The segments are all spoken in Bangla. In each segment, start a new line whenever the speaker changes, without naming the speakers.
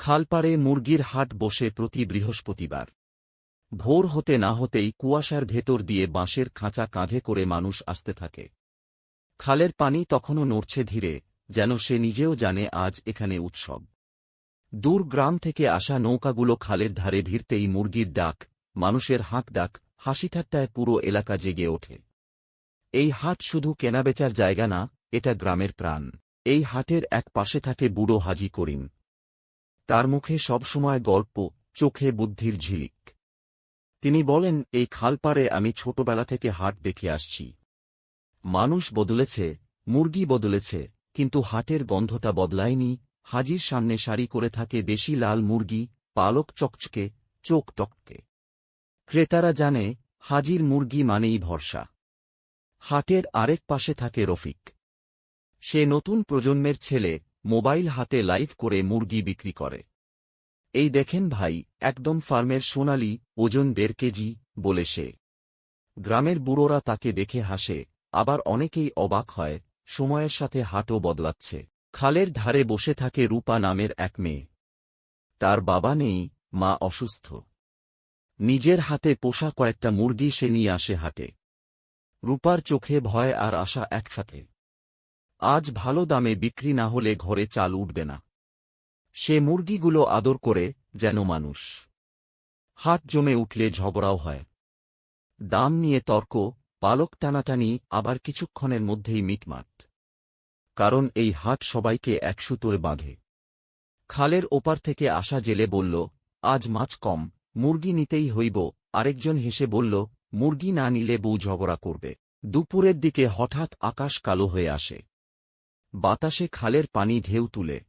খালপাড়ে মুরগির হাট বসে প্রতি বৃহস্পতিবার। ভোর হতে না হতেই কুয়াশার ভেতর দিয়ে বাঁশের খাঁচা কাঁধে করে মানুষ আসতে থাকে। খালের পানি তখনও নড়ছে ধীরে, যেন সে নিজেও জানে আজ এখানে উৎসব। দূর গ্রাম থেকে আসা নৌকাগুলো খালের ধারে ভিড়তেই মুরগির ডাক, মানুষের হাঁক ডাক, হাসিঠাট্টায় পুরো এলাকা জেগে ওঠে। এই হাট শুধু কেনাবেচার জায়গা না, এটা গ্রামের প্রাণ। এই হাটের এক পাশে থাকে বুড়ো হাজি করিম। তার মুখে সবসময় গল্প, চোখে বুদ্ধির ঝিলিক। তিনি বলেন, এই খালপাড়ে আমি ছোটবেলা থেকে হাট দেখে আসছি। মানুষ বদলেছে, মুরগি বদলেছে, কিন্তু হাটের গন্ধটা বদলায়নি। হাজির সামনে সারি করে থাকে দেশি লাল মুরগি, পালক চকচকে, চোখ টককে। ক্রেতারা জানে, হাজির মুরগি মানেই ভরসা। হাটের আরেক পাশে থাকে রফিক। সে নতুন প্রজন্মের ছেলে, মোবাইল হাতে লাইভ করে মুরগি বিক্রি করে। এই দেখেন ভাই, একদম ফার্মের সোনালি, ওজন 1.5 কেজি, বলে সে। গ্রামের বুড়োরা তাকে দেখে হাসে, আবার অনেকেই অবাক হয়, সময়ের সাথে হাটও বদলাচ্ছে। খালের ধারে বসে থাকে রূপা নামের এক মেয়ে। তার বাবা নেই, মা অসুস্থ। নিজের হাতে পোষা কয়েকটা মুরগি সে নিয়ে আসে হাটে। রূপার চোখে ভয় আর আশা একসাথে। আজ ভালো দামে বিক্রি না হলে ঘরে চাল উঠবে না। সে মুরগিগুলো আদর করে, যেন মানুষ। হাট জমে উঠলে ঝগড়াও হয়। দাম নিয়ে তর্ক, পালক টানাটানি, আবার কিছুক্ষণের মধ্যেই মিটমাট। কারণ এই হাট সবাইকে এক সুতোয় বাঁধে। খালের ওপার থেকে আসা জেলে বলল, আজ মাছ কম, মুরগি নিতেই হইব। আরেকজন হেসে বলল, মুরগি না নিলে বউ ঝগড়া করবে। দুপুরের দিকে হঠাৎ আকাশ কালো হয়ে আসে। বাতাসে খালের পানি ঢেউ তুলে।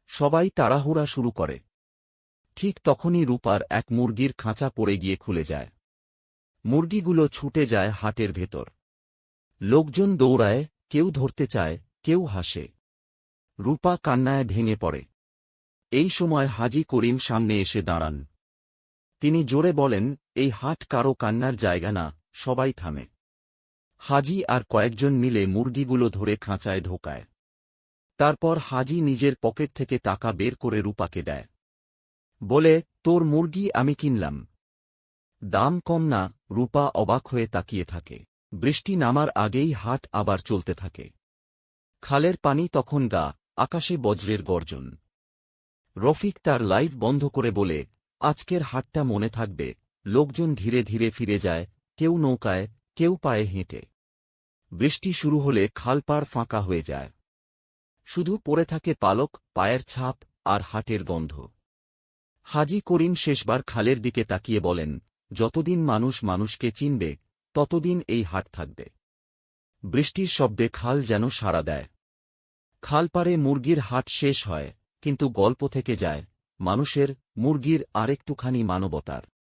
সবাই তাড়াহুড়া শুরু করে। ঠিক তখনই রূপার এক মুরগির খাঁচা পড়ে গিয়ে খুলে যায়। মুরগিগুলো ছুটে যায় হাটের ভেতর। লোকজন দৌড়ায়, কেউ ধরতে চায়, কেউ হাসে। রূপা কান্নায় ভেঙে পড়ে। এই সময় হাজি করিম সামনে এসে দাঁড়ান। তিনি জোরে বলেন, এই হাট কারো কান্নার জায়গা না, সবাই থামে। হাজি আর কয়েকজন মিলে মুরগিগুলো ধরে খাঁচায় ঢোকায়। তারপর হাজি নিজের পকেট থেকে টাকা বের করে রূপাকে দেয়। বলে, তোর মুরগি আমি কিনলাম। দাম কম না? রূপা অবাক হয়ে তাকিয়ে থাকে। বৃষ্টি নামার আগেই হাট আবার চলতে থাকে। খালের পানি তখন গা, আকাশে বজ্রের গর্জন। রফিক তার লাইভ বন্ধ করে বলে, আজকের হাটটা মনে থাকবে। লোকজন ধীরে ধীরে ফিরে যায়, কেউ নৌকায়, কেউ পায়ে হেঁটে। বৃষ্টি শুরু হলে খালপাড় ফাঁকা হয়ে যায়। শুধু পড়ে থাকে পালক, পায়ের ছাপ আর হাটের গন্ধ। হাজি করিম শেষবার খালের দিকে তাকিয়ে বলেন, যতদিন মানুষ মানুষকে চিনবে, ততদিন এই হাট থাকবে। বৃষ্টির শব্দে খাল যেন সাড়া দেয়। খালপাড়ে মুরগির হাট শেষ হয়, কিন্তু গল্প থেকে যায়, মানুষের, মুরগির, আরেকটুখানি মানবতার।